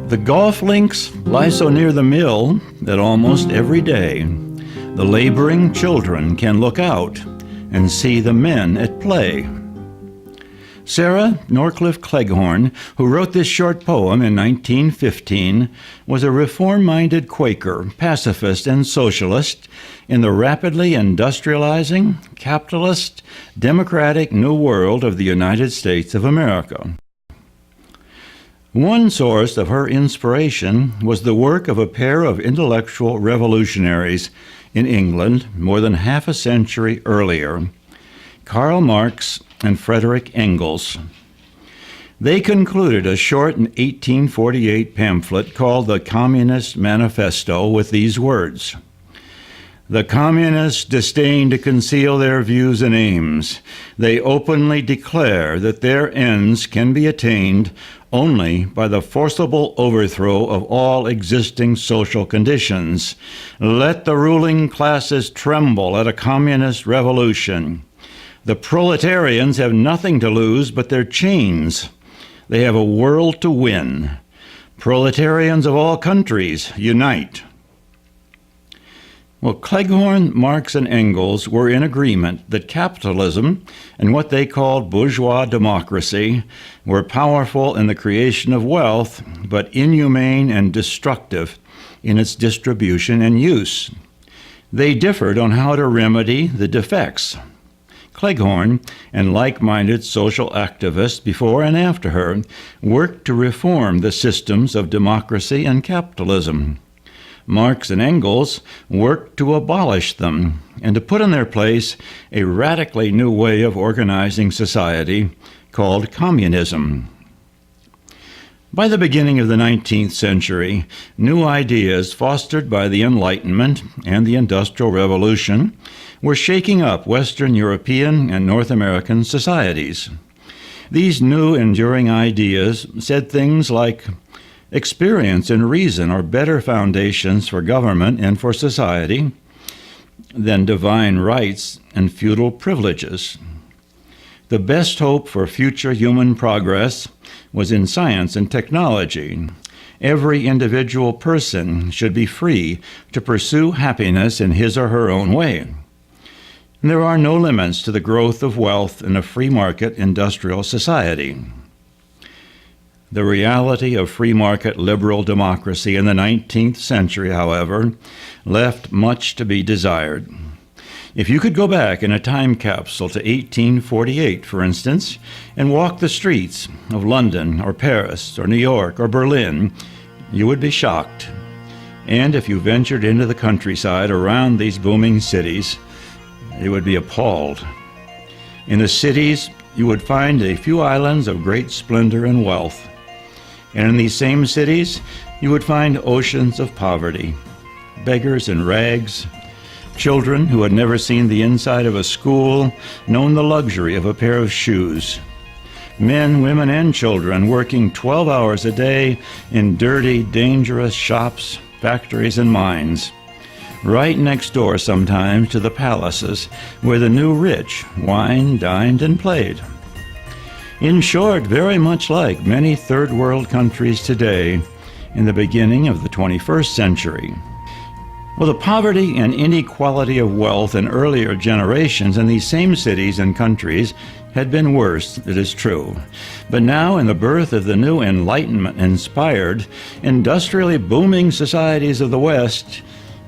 The golf links lie so near the mill that almost every day the laboring children can look out and see the men at play. Sarah Norcliffe Cleghorn, who wrote this short poem in 1915, was a reform-minded Quaker, pacifist, and socialist in the rapidly industrializing, capitalist, democratic new world of the United States of America. One source of her inspiration was the work of a pair of intellectual revolutionaries in England more than half a century earlier, Karl Marx and Friedrich Engels. They concluded a short 1848 pamphlet called the Communist Manifesto with these words: "The communists disdain to conceal their views and aims. They openly declare that their ends can be attained only by the forcible overthrow of all existing social conditions. Let the ruling classes tremble at a communist revolution. The proletarians have nothing to lose but their chains. They have a world to win. Proletarians of all countries, unite." Well, Cleghorn, Marx, and Engels were in agreement that capitalism and what they called bourgeois democracy were powerful in the creation of wealth, but inhumane and destructive in its distribution and use. They differed on how to remedy the defects. Cleghorn and like-minded social activists before and after her worked to reform the systems of democracy and capitalism. Marx and Engels worked to abolish them and to put in their place a radically new way of organizing society called communism. By the beginning of the 19th century, new ideas fostered by the Enlightenment and the Industrial Revolution were shaking up Western European and North American societies. These new enduring ideas said things like, experience and reason are better foundations for government and for society than divine rights and feudal privileges. The best hope for future human progress was in science and technology. Every individual person should be free to pursue happiness in his or her own way. And there are no limits to the growth of wealth in a free market industrial society. The reality of free market liberal democracy in the 19th century, however, left much to be desired. If you could go back in a time capsule to 1848, for instance, and walk the streets of London or Paris or New York or Berlin, you would be shocked. And if you ventured into the countryside around these booming cities, you would be appalled. In the cities, you would find a few islands of great splendor and wealth. And in these same cities, you would find oceans of poverty, beggars in rags, children who had never seen the inside of a school, known the luxury of a pair of shoes, men, women, and children working 12 hours a day in dirty, dangerous shops, factories, and mines, right next door sometimes to the palaces where the new rich wined, dined, and played. In short, very much like many third world countries today in the beginning of the 21st century. Well, the poverty and inequality of wealth in earlier generations in these same cities and countries had been worse, it is true. But now, in the birth of the new Enlightenment-inspired, industrially booming societies of the West,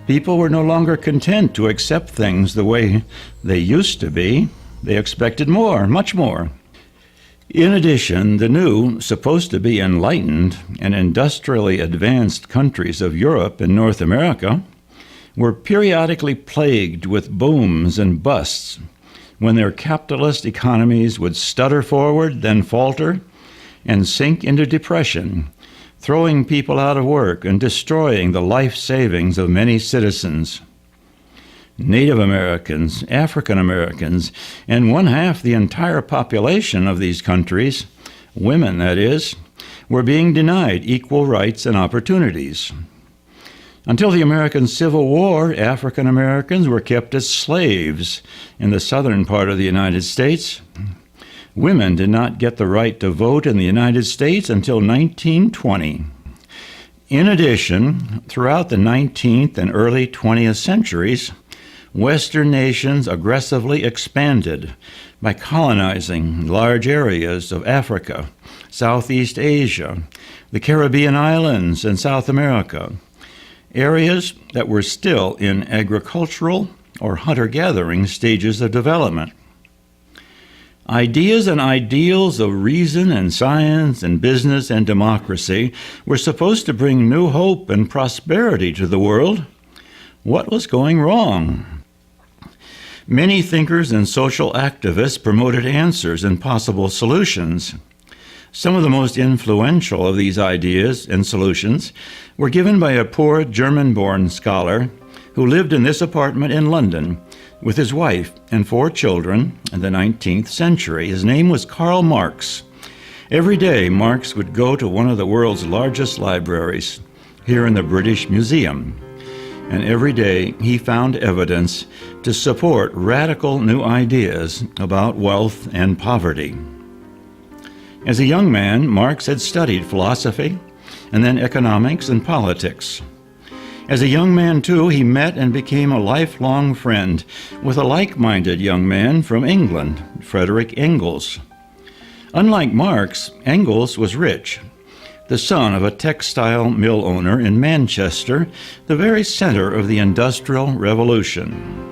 people were no longer content to accept things the way they used to be. They expected more, much more. In addition, the new, supposed to be enlightened and industrially advanced countries of Europe and North America were periodically plagued with booms and busts when their capitalist economies would stutter forward, then falter, and sink into depression, throwing people out of work and destroying the life savings of many citizens. Native Americans, African Americans, and one-half the entire population of these countries, women that is, were being denied equal rights and opportunities. Until the American Civil War, African Americans were kept as slaves in the southern part of the United States. Women did not get the right to vote in the United States until 1920. In addition, throughout the 19th and early 20th centuries, Western nations aggressively expanded by colonizing large areas of Africa, Southeast Asia, the Caribbean islands, and South America, areas that were still in agricultural or hunter-gathering stages of development. Ideas and ideals of reason and science and business and democracy were supposed to bring new hope and prosperity to the world. What was going wrong? Many thinkers and social activists promoted answers and possible solutions. Some of the most influential of these ideas and solutions were given by a poor German-born scholar who lived in this apartment in London with his wife and 4 children in the 19th century. His name was Karl Marx. Every day, Marx would go to one of the world's largest libraries, here in the British Museum, and every day he found evidence to support radical new ideas about wealth and poverty. As a young man, Marx had studied philosophy and then economics and politics. As a young man, too, he met and became a lifelong friend with a like-minded young man from England, Friedrich Engels. Unlike Marx, Engels was rich, the son of a textile mill owner in Manchester, the very center of the Industrial Revolution.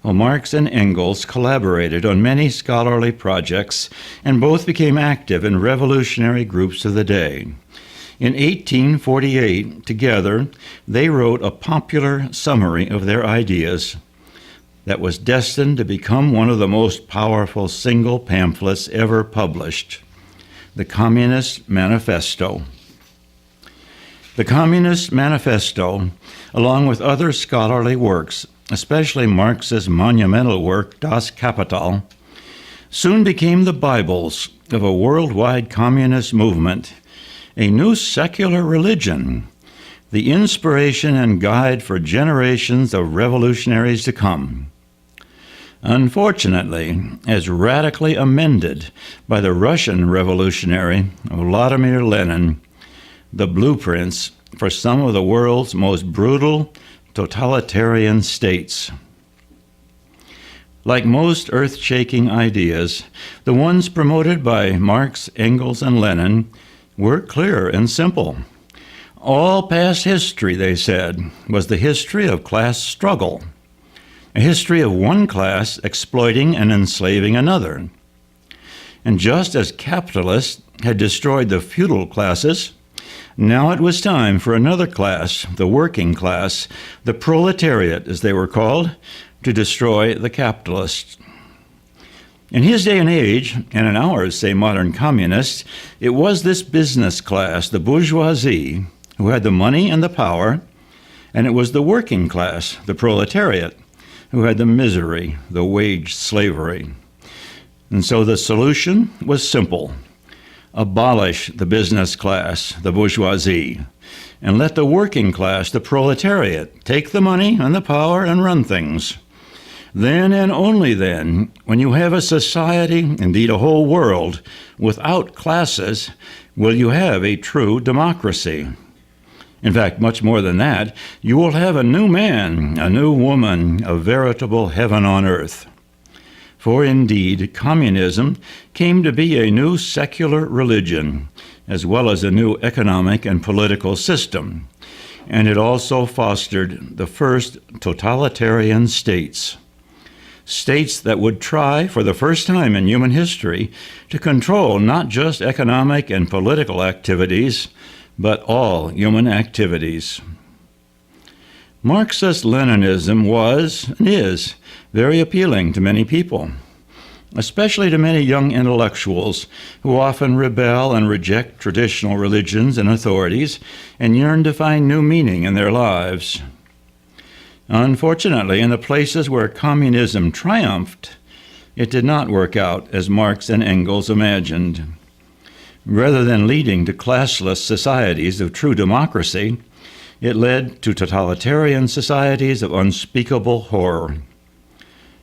Well, Marx and Engels collaborated on many scholarly projects and both became active in revolutionary groups of the day. In 1848, together, they wrote a popular summary of their ideas that was destined to become one of the most powerful single pamphlets ever published, the Communist Manifesto. The Communist Manifesto, along with other scholarly works, especially Marx's monumental work, Das Kapital, soon became the Bibles of a worldwide communist movement, a new secular religion, the inspiration and guide for generations of revolutionaries to come. Unfortunately, as radically amended by the Russian revolutionary Vladimir Lenin, the blueprints for some of the world's most brutal totalitarian states. Like most earth-shaking ideas, the ones promoted by Marx, Engels, and Lenin were clear and simple. All past history, they said, was the history of class struggle, a history of one class exploiting and enslaving another. And just as capitalists had destroyed the feudal classes, now it was time for another class, the working class, the proletariat, as they were called, to destroy the capitalists. In his day and age, and in ours, say modern communists, it was this business class, the bourgeoisie, who had the money and the power, and it was the working class, the proletariat, who had the misery, the wage slavery. And so the solution was simple. Abolish the business class, the bourgeoisie, and let the working class, the proletariat, take the money and the power and run things. Then and only then, when you have a society, indeed a whole world, without classes, will you have a true democracy. In fact, much more than that, you will have a new man, a new woman, a veritable heaven on earth. For indeed, communism came to be a new secular religion, as well as a new economic and political system, and it also fostered the first totalitarian states. States that would try, for the first time in human history, to control not just economic and political activities, but all human activities. Marxist-Leninism was and is very appealing to many people. especially to many young intellectuals who often rebel and reject traditional religions and authorities and yearn to find new meaning in their lives. Unfortunately, in the places where communism triumphed, it did not work out as Marx and Engels imagined. Rather than leading to classless societies of true democracy, it led to totalitarian societies of unspeakable horror.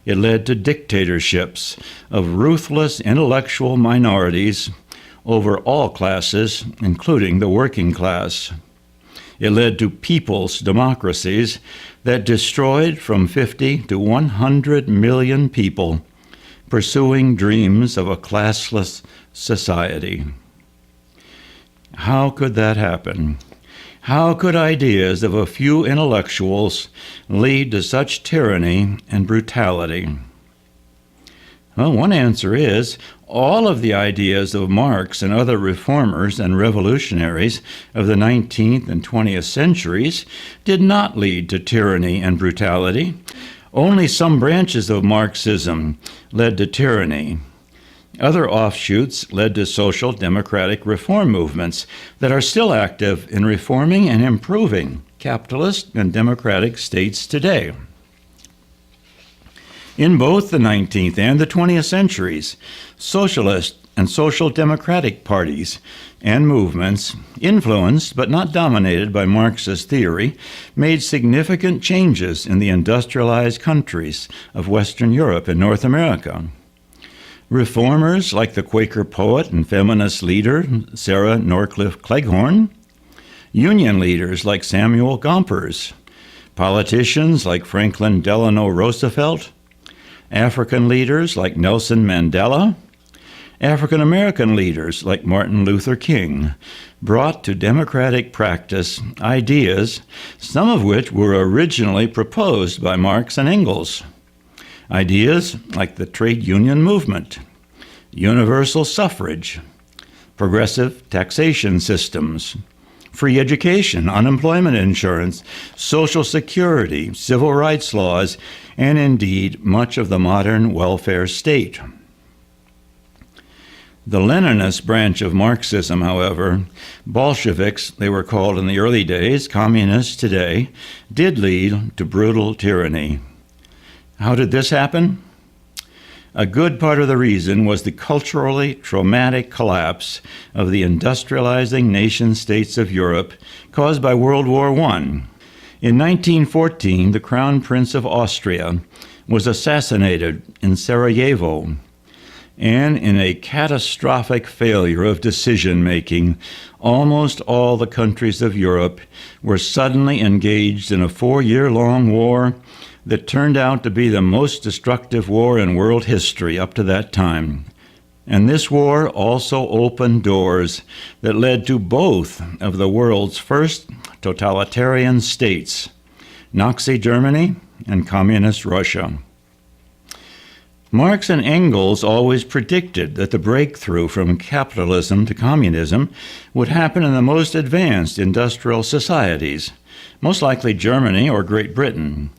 It led to dictatorships of ruthless intellectual minorities over all classes, including the working class. It led to people's democracies that destroyed from 50 to 100 million people pursuing dreams of a classless society. How could that happen? How could ideas of a few intellectuals lead to such tyranny and brutality? Well, one answer is all of the ideas of Marx and other reformers and revolutionaries of the 19th and 20th centuries did not lead to tyranny and brutality. Only some branches of Marxism led to tyranny. Other offshoots led to social democratic reform movements that are still active in reforming and improving capitalist and democratic states today. In both the 19th and the 20th centuries, socialist and social democratic parties and movements, influenced but not dominated by Marxist theory, made significant changes in the industrialized countries of Western Europe and North America. Reformers like the Quaker poet and feminist leader Sarah Norcliffe Cleghorn, union leaders like Samuel Gompers, politicians like Franklin Delano Roosevelt, African leaders like Nelson Mandela, African American leaders like Martin Luther King brought to democratic practice ideas, some of which were originally proposed by Marx and Engels. Ideas like the trade union movement, universal suffrage, progressive taxation systems, free education, unemployment insurance, Social Security, civil rights laws, and indeed much of the modern welfare state. The Leninist branch of Marxism, however, Bolsheviks, they were called in the early days, communists today, did lead to brutal tyranny. How did this happen? A good part of the reason was the culturally traumatic collapse of the industrializing nation-states of Europe caused by World War I. In 1914, the Crown Prince of Austria was assassinated in Sarajevo, and in a catastrophic failure of decision-making, almost all the countries of Europe were suddenly engaged in a 4-year-long war that turned out to be the most destructive war in world history up to that time. And this war also opened doors that led to both of the world's first totalitarian states, Nazi Germany and Communist Russia. Marx and Engels always predicted that the breakthrough from capitalism to communism would happen in the most advanced industrial societies, most likely Germany or Great Britain.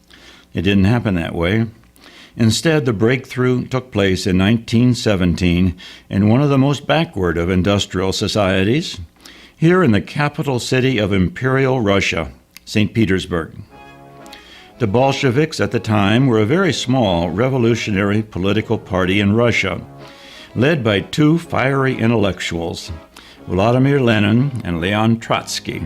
It didn't happen that way. Instead, the breakthrough took place in 1917 in one of the most backward of industrial societies, here in the capital city of Imperial Russia, St. Petersburg. The Bolsheviks at the time were a very small revolutionary political party in Russia, led by two fiery intellectuals, Vladimir Lenin and Leon Trotsky.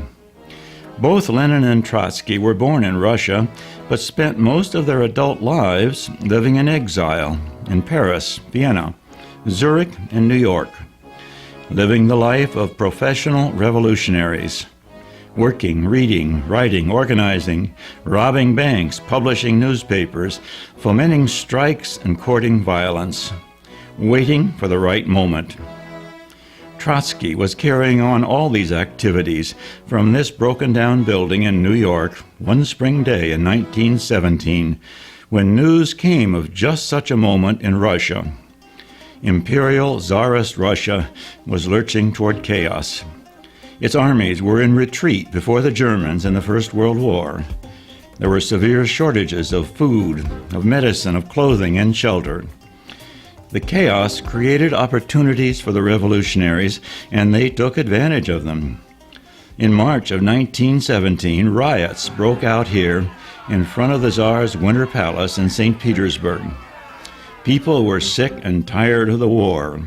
Both Lenin and Trotsky were born in Russia, but spent most of their adult lives living in exile in Paris, Vienna, Zurich, and New York, living the life of professional revolutionaries, working, reading, writing, organizing, robbing banks, publishing newspapers, fomenting strikes and courting violence, waiting for the right moment. Trotsky was carrying on all these activities from this broken-down building in New York one spring day in 1917, when news came of just such a moment in Russia. Imperial Tsarist Russia was lurching toward chaos. Its armies were in retreat before the Germans in the First World War. There were severe shortages of food, of medicine, of clothing, and shelter. The chaos created opportunities for the revolutionaries, and they took advantage of them. In March of 1917, riots broke out here in front of the Tsar's Winter Palace in St. Petersburg. People were sick and tired of the war.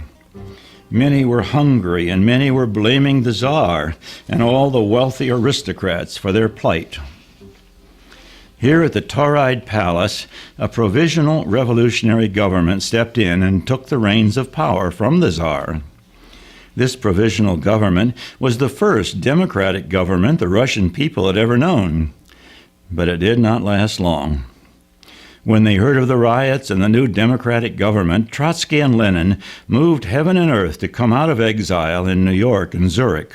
Many were hungry, and many were blaming the Tsar and all the wealthy aristocrats for their plight. Here at the Tauride Palace, a provisional revolutionary government stepped in and took the reins of power from the Tsar. This provisional government was the first democratic government the Russian people had ever known, but it did not last long. When they heard of the riots and the new democratic government, Trotsky and Lenin moved heaven and earth to come out of exile in New York and Zurich.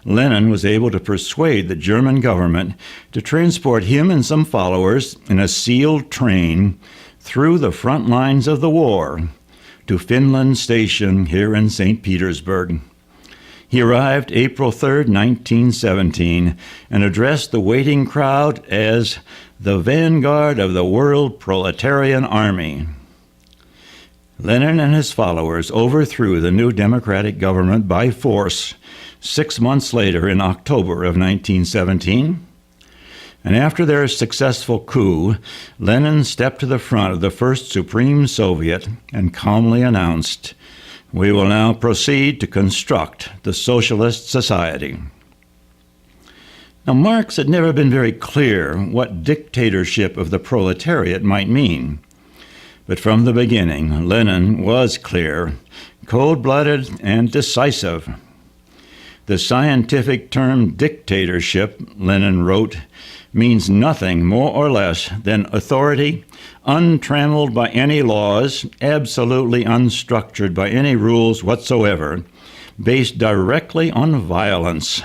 Lenin was able to persuade the German government to transport him and some followers in a sealed train through the front lines of the war to Finland Station here in St. Petersburg. He arrived April 3, 1917, and addressed the waiting crowd as the vanguard of the world proletarian army. Lenin and his followers overthrew the new democratic government by force 6 months later in October of 1917. And after their successful coup, Lenin stepped to the front of the First Supreme Soviet and calmly announced, "We will now proceed to construct the socialist society." Now, Marx had never been very clear what dictatorship of the proletariat might mean. But from the beginning, Lenin was clear, cold-blooded, and decisive. The scientific term dictatorship, Lenin wrote, means nothing more or less than authority untrammeled by any laws, absolutely unstructured by any rules whatsoever, based directly on violence.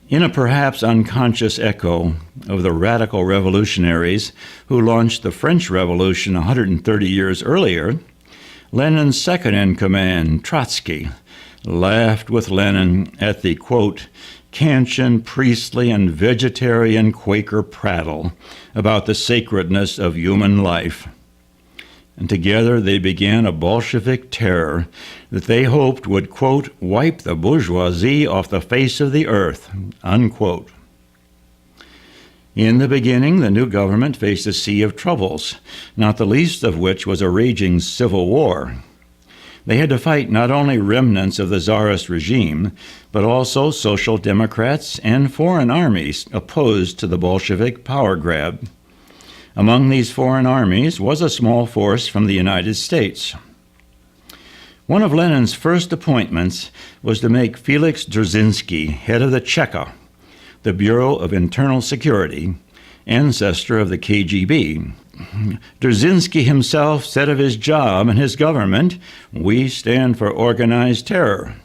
In a perhaps unconscious echo of the radical revolutionaries who launched the French Revolution 130 years earlier, Lenin's second-in-command, Trotsky, laughed with Lenin at the, quote, Kantian, priestly, and vegetarian Quaker prattle about the sacredness of human life. And together they began a Bolshevik terror that they hoped would, quote, wipe the bourgeoisie off the face of the earth, unquote. In the beginning, the new government faced a sea of troubles, not the least of which was a raging civil war. They had to fight not only remnants of the Tsarist regime, but also social democrats and foreign armies opposed to the Bolshevik power grab. Among these foreign armies was a small force from the United States. One of Lenin's first appointments was to make Felix Dzerzhinsky head of the Cheka, the Bureau of Internal Security, ancestor of the KGB. Dzerzhinsky himself said of his job and his government, "We stand for organized terror,"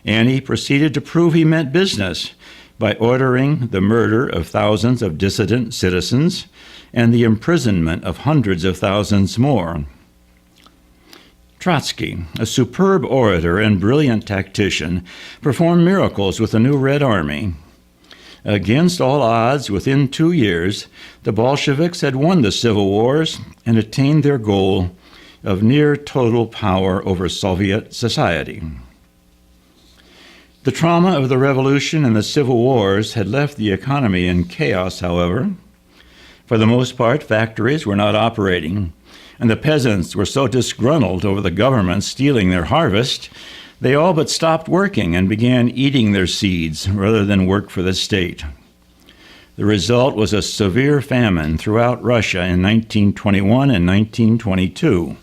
and he proceeded to prove he meant business by ordering the murder of thousands of dissident citizens and the imprisonment of hundreds of thousands more. Trotsky, a superb orator and brilliant tactician, performed miracles with the new Red Army. Against all odds, within 2 years, the Bolsheviks had won the civil wars and attained their goal of near total power over Soviet society. The trauma of the revolution and the civil wars had left the economy in chaos, however. For the most part, factories were not operating, and the peasants were so disgruntled over the government stealing their harvest, they all but stopped working and began eating their seeds rather than work for the state. The result was a severe famine throughout Russia in 1921 and 1922.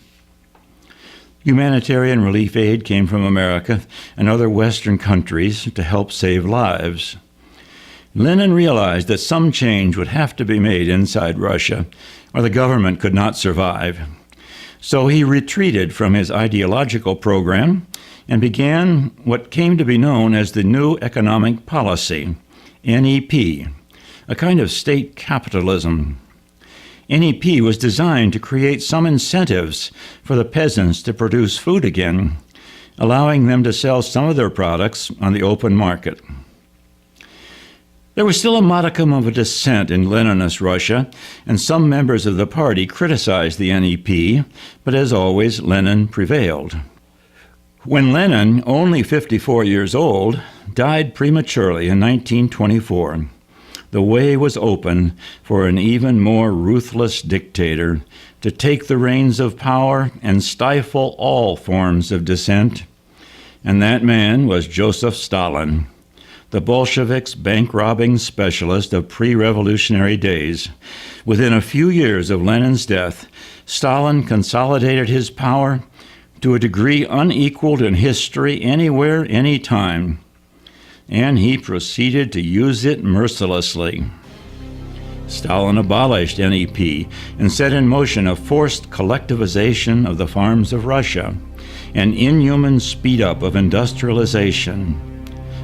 Humanitarian relief aid came from America and other Western countries to help save lives. Lenin realized that some change would have to be made inside Russia, or the government could not survive. So he retreated from his ideological program and began what came to be known as the New Economic Policy, NEP, a kind of state capitalism. NEP was designed to create some incentives for the peasants to produce food again, allowing them to sell some of their products on the open market. There was still a modicum of a dissent in Leninist Russia, and some members of the party criticized the NEP, but as always, Lenin prevailed. When Lenin, only 54 years old, died prematurely in 1924, the way was open for an even more ruthless dictator to take the reins of power and stifle all forms of dissent. And that man was Joseph Stalin, the Bolsheviks' bank-robbing specialist of pre-revolutionary days. Within a few years of Lenin's death, Stalin consolidated his power to a degree unequaled in history anywhere, anytime, and he proceeded to use it mercilessly. Stalin abolished NEP and set in motion a forced collectivization of the farms of Russia, an inhuman speed-up of industrialization,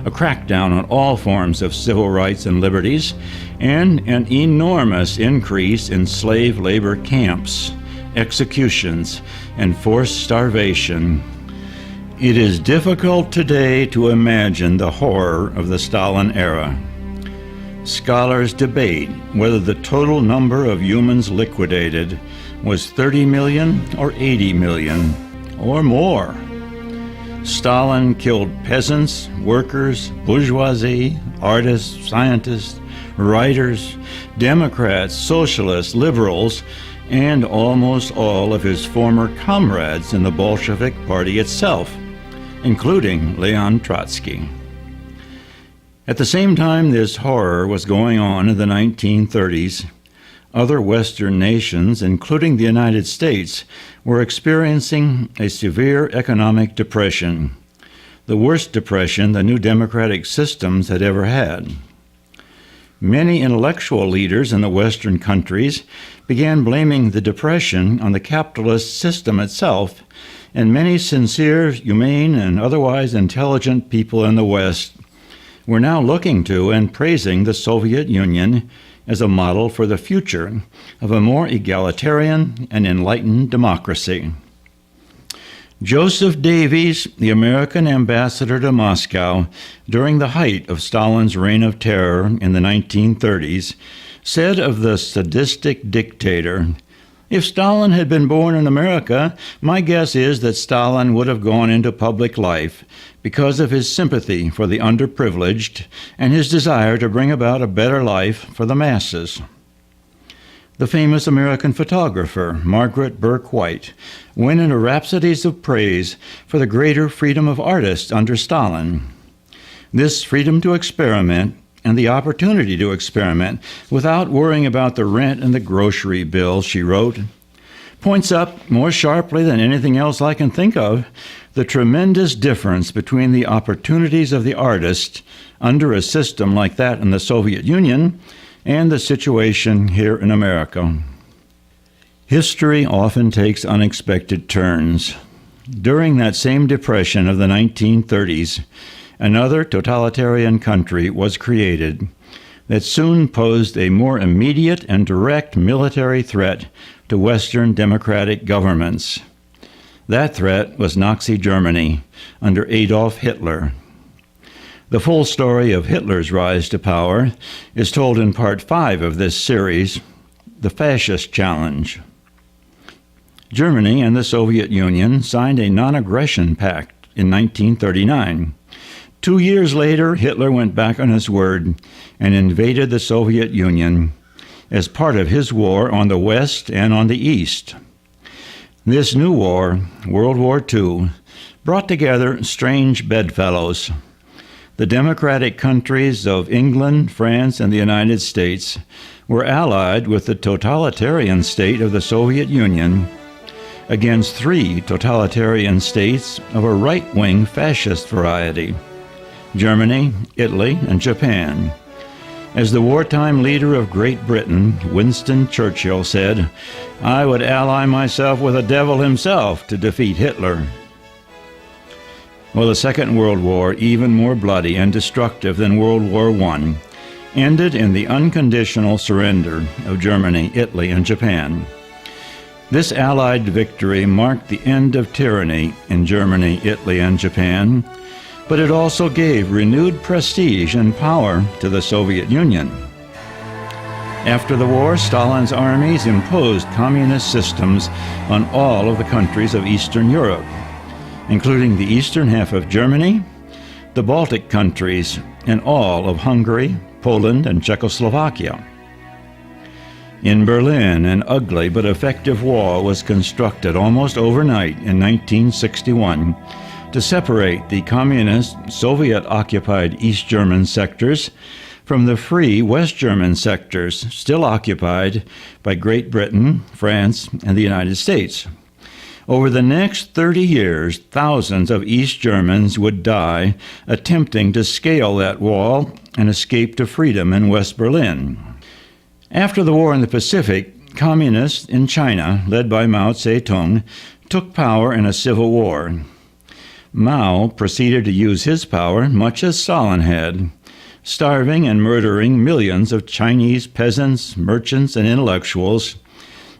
a crackdown on all forms of civil rights and liberties, and an enormous increase in slave labor camps, executions, and forced starvation. It is difficult today to imagine the horror of the Stalin era. Scholars debate whether the total number of humans liquidated was 30 million or 80 million or more. Stalin killed peasants, workers, bourgeoisie, artists, scientists, writers, Democrats, socialists, liberals, and almost all of his former comrades in the Bolshevik Party itself, including Leon Trotsky. At the same time this horror was going on in the 1930s, other Western nations, including the United States, were experiencing a severe economic depression, the worst depression the new democratic systems had ever had. Many intellectual leaders in the Western countries began blaming the depression on the capitalist system itself, and many sincere, humane, and otherwise intelligent people in the West were now looking to and praising the Soviet Union as a model for the future of a more egalitarian and enlightened democracy. Joseph Davies, the American ambassador to Moscow during the height of Stalin's reign of terror in the 1930s, said of the sadistic dictator, "If Stalin had been born in America, my guess is that Stalin would have gone into public life because of his sympathy for the underprivileged and his desire to bring about a better life for the masses." The famous American photographer, Margaret Burke White, went into rhapsodies of praise for the greater freedom of artists under Stalin. This freedom to experiment and the opportunity to experiment without worrying about the rent and the grocery bill, she wrote, points up more sharply than anything else I can think of the tremendous difference between the opportunities of the artist under a system like that in the Soviet Union and the situation here in America. History often takes unexpected turns. During that same depression of the 1930s, another totalitarian country was created that soon posed a more immediate and direct military threat to Western democratic governments. That threat was Nazi Germany under Adolf Hitler. The full story of Hitler's rise to power is told in Part 5 of this series, The Fascist Challenge. Germany and the Soviet Union signed a non-aggression pact in 1939. 2 years later, Hitler went back on his word and invaded the Soviet Union as part of his war on the West and on the East. This new war, World War II, brought together strange bedfellows. The democratic countries of England, France, and the United States were allied with the totalitarian state of the Soviet Union against 3 totalitarian states of a right-wing fascist variety: Germany, Italy, and Japan. As the wartime leader of Great Britain, Winston Churchill, said, "I would ally myself with the devil himself to defeat Hitler." Well, the Second World War, even more bloody and destructive than World War I, ended in the unconditional surrender of Germany, Italy, and Japan. This Allied victory marked the end of tyranny in Germany, Italy, and Japan, but it also gave renewed prestige and power to the Soviet Union. After the war, Stalin's armies imposed communist systems on all of the countries of Eastern Europe, including the eastern half of Germany, the Baltic countries, and all of Hungary, Poland, and Czechoslovakia. In Berlin, an ugly but effective wall was constructed almost overnight in 1961 to separate the communist Soviet-occupied East German sectors from the free West German sectors still occupied by Great Britain, France, and the United States. Over the next 30 years, thousands of East Germans would die attempting to scale that wall and escape to freedom in West Berlin. After the war in the Pacific, communists in China, led by Mao Zedong, took power in a civil war. Mao proceeded to use his power much as Stalin had, starving and murdering millions of Chinese peasants, merchants, and intellectuals,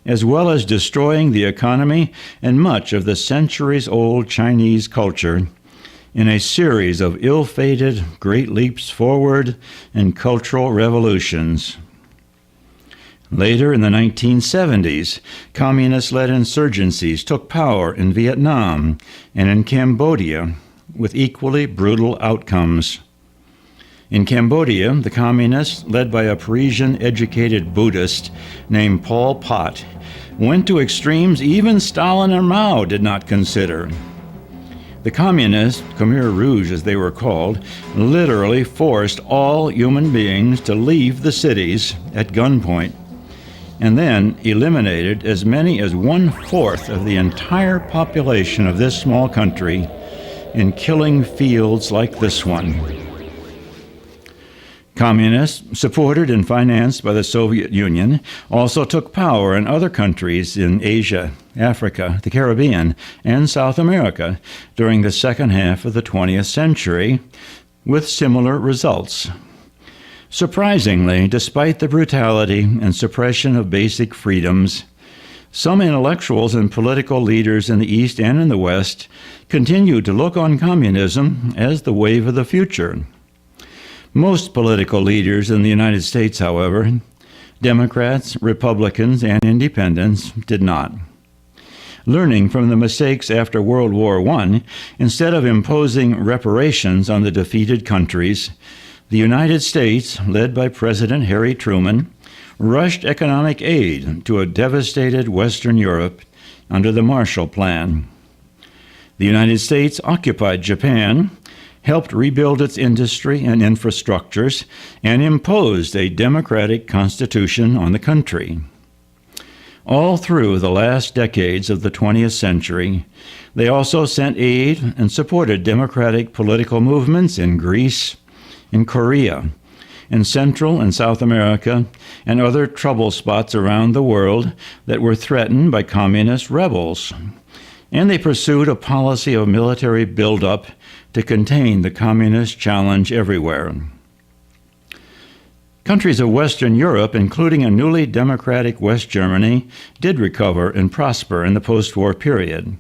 as well as destroying the economy and much of the centuries-old Chinese culture in a series of ill-fated great leaps forward and cultural revolutions. Later, in the 1970s, communist-led insurgencies took power in Vietnam and in Cambodia, with equally brutal outcomes. In Cambodia, the communists, led by a Parisian-educated Buddhist named Pol Pot, went to extremes even Stalin or Mao did not consider. The communists, Khmer Rouge as they were called, literally forced all human beings to leave the cities at gunpoint, and then eliminated as many as 1/4 of the entire population of this small country in killing fields like this one. Communists, supported and financed by the Soviet Union, also took power in other countries in Asia, Africa, the Caribbean, and South America during the second half of the 20th century, with similar results. Surprisingly, despite the brutality and suppression of basic freedoms, some intellectuals and political leaders in the East and in the West continued to look on communism as the wave of the future. Most political leaders in the United States, however, Democrats, Republicans, and independents, did not. Learning from the mistakes after World War I, instead of imposing reparations on the defeated countries, the United States, led by President Harry Truman, rushed economic aid to a devastated Western Europe under the Marshall Plan. The United States occupied Japan, helped rebuild its industry and infrastructures, and imposed a democratic constitution on the country. All through the last decades of the 20th century, they also sent aid and supported democratic political movements in Greece, in Korea, in Central and South America, and other trouble spots around the world that were threatened by communist rebels. And they pursued a policy of military buildup to contain the communist challenge everywhere. Countries of Western Europe, including a newly democratic West Germany, did recover and prosper in the post-war period.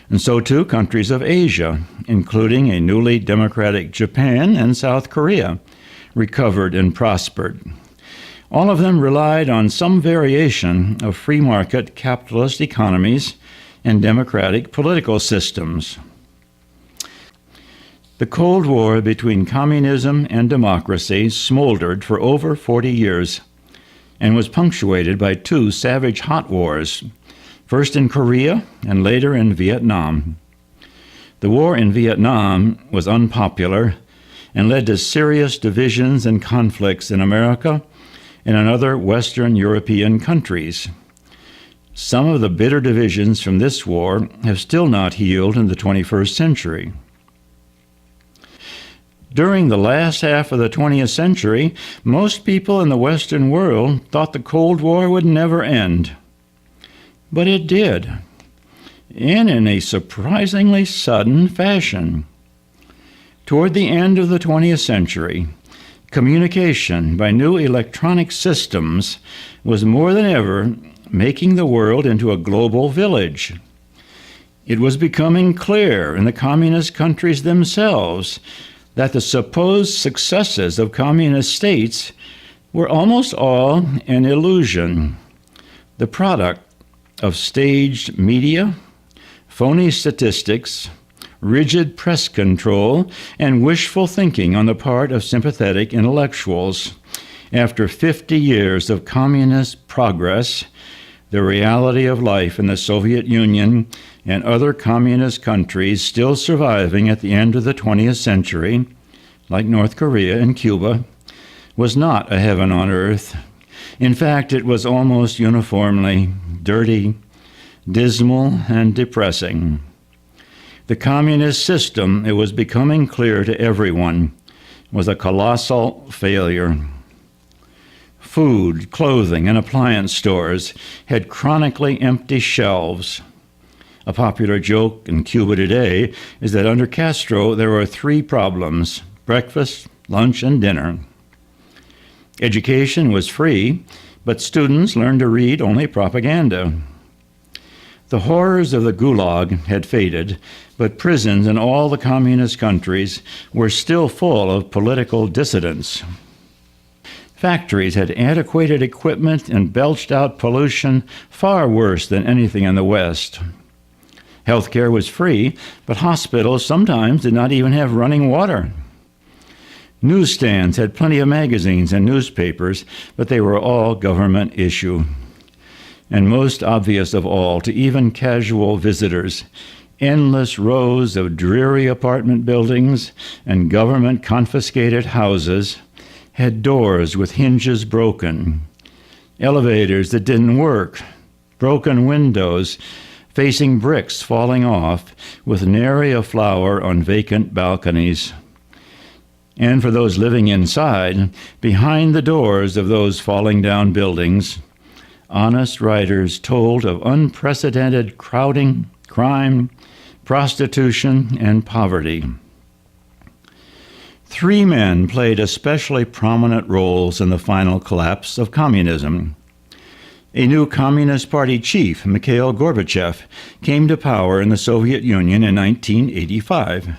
And so too countries of Asia, including a newly democratic Japan and South Korea, recovered and prospered. All of them relied on some variation of free market capitalist economies and democratic political systems. The Cold War between communism and democracy smoldered for over 40 years and was punctuated by two savage hot wars, first in Korea and later in Vietnam. The war in Vietnam was unpopular and led to serious divisions and conflicts in America and in other Western European countries. Some of the bitter divisions from this war have still not healed in the 21st century. During the last half of the 20th century, most people in the Western world thought the Cold War would never end. But it did, and in a surprisingly sudden fashion. Toward the end of the 20th century, communication by new electronic systems was more than ever making the world into a global village. It was becoming clear in the communist countries themselves that the supposed successes of communist states were almost all an illusion, the product of staged media, phony statistics, rigid press control, and wishful thinking on the part of sympathetic intellectuals. After 50 years of communist progress, the reality of life in the Soviet Union and other communist countries still surviving at the end of the 20th century, like North Korea and Cuba, was not a heaven on earth. In fact, it was almost uniformly dirty, dismal, and depressing. The communist system, it was becoming clear to everyone, was a colossal failure. Food, clothing, and appliance stores had chronically empty shelves. A popular joke in Cuba today is that under Castro there were 3 problems: breakfast, lunch, and dinner. Education was free, but students learned to read only propaganda. The horrors of the Gulag had faded, but prisons in all the communist countries were still full of political dissidents. Factories had antiquated equipment and belched out pollution far worse than anything in the West. Healthcare was free, but hospitals sometimes did not even have running water. Newsstands had plenty of magazines and newspapers, but they were all government issue. And most obvious of all, to even casual visitors, endless rows of dreary apartment buildings and government-confiscated houses had doors with hinges broken, elevators that didn't work, broken windows facing bricks falling off, with nary a flower on vacant balconies. And for those living inside, behind the doors of those falling down buildings, honest writers told of unprecedented crowding, crime, prostitution, and poverty. 3 men played especially prominent roles in the final collapse of communism. A new Communist Party chief, Mikhail Gorbachev, came to power in the Soviet Union in 1985.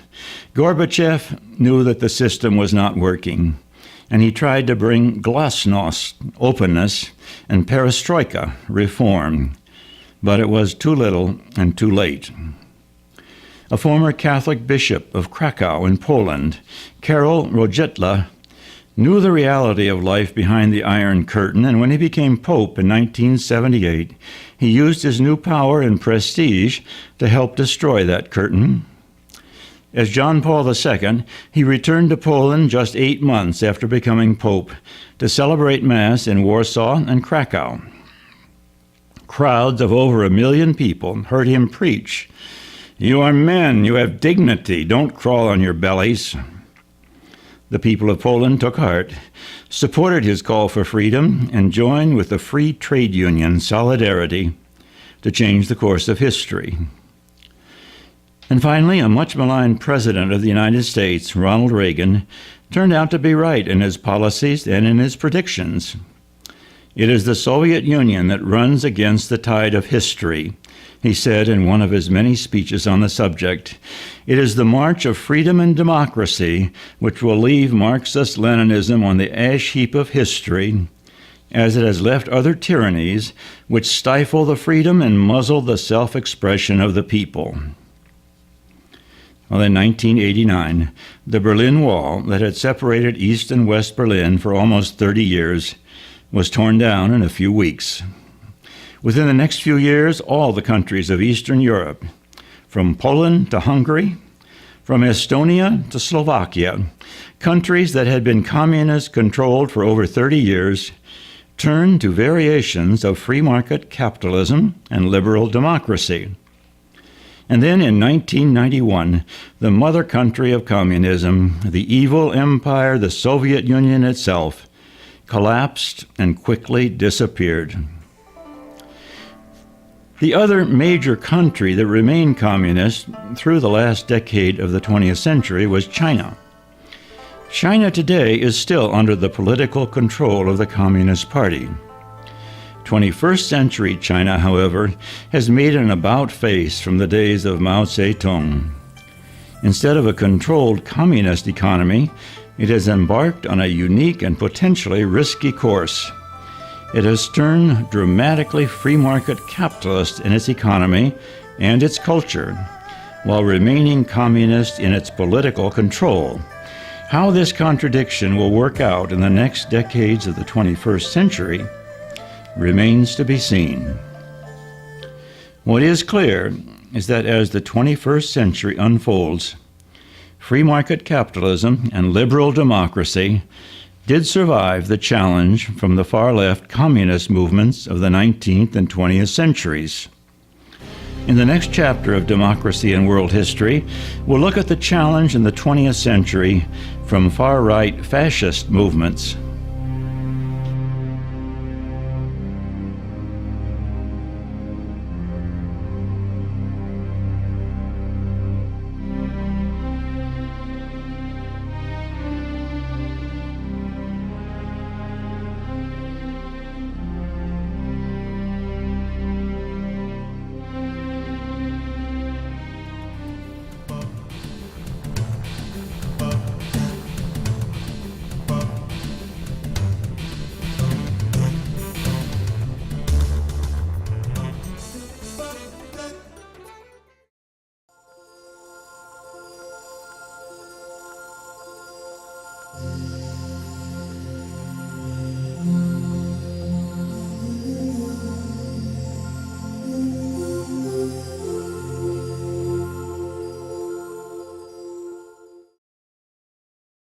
Gorbachev knew that the system was not working, and he tried to bring glasnost, openness, and perestroika, reform, but it was too little and too late. A former Catholic bishop of Krakow in Poland, Karol Marx, knew the reality of life behind the Iron Curtain, and when he became Pope in 1978, he used his new power and prestige to help destroy that curtain. As John Paul II, he returned to Poland just 8 months after becoming Pope to celebrate Mass in Warsaw and Krakow. Crowds of over 1 million people heard him preach, "You are men, you have dignity, don't crawl on your bellies." The people of Poland took heart, supported his call for freedom, and joined with the free trade union Solidarity to change the course of history. And finally, a much-maligned president of the United States, Ronald Reagan, turned out to be right in his policies and in his predictions. It is the Soviet Union that runs against the tide of history, he said in one of his many speeches on the subject. It is the march of freedom and democracy which will leave Marxist-Leninism on the ash heap of history, as it has left other tyrannies which stifle the freedom and muzzle the self-expression of the people. Well, in 1989, the Berlin Wall that had separated East and West Berlin for almost 30 years was torn down in a few weeks. Within the next few years, all the countries of Eastern Europe, from Poland to Hungary, from Estonia to Slovakia, countries that had been communist-controlled for over 30 years, turned to variations of free market capitalism and liberal democracy. And then in 1991, the mother country of communism, the evil empire, the Soviet Union itself, collapsed and quickly disappeared. The other major country that remained communist through the last decade of the 20th century was China. China today is still under the political control of the Communist Party. 21st century China, however, has made an about-face from the days of Mao Zedong. Instead of a controlled communist economy, it has embarked on a unique and potentially risky course. It has turned dramatically free market capitalist in its economy and its culture, while remaining communist in its political control. How this contradiction will work out in the next decades of the 21st century remains to be seen. What is clear is that as the 21st century unfolds, free market capitalism and liberal democracy did survive the challenge from the far-left communist movements of the 19th and 20th centuries. In the next chapter of Democracy and World History, we'll look at the challenge in the 20th century from far-right fascist movements.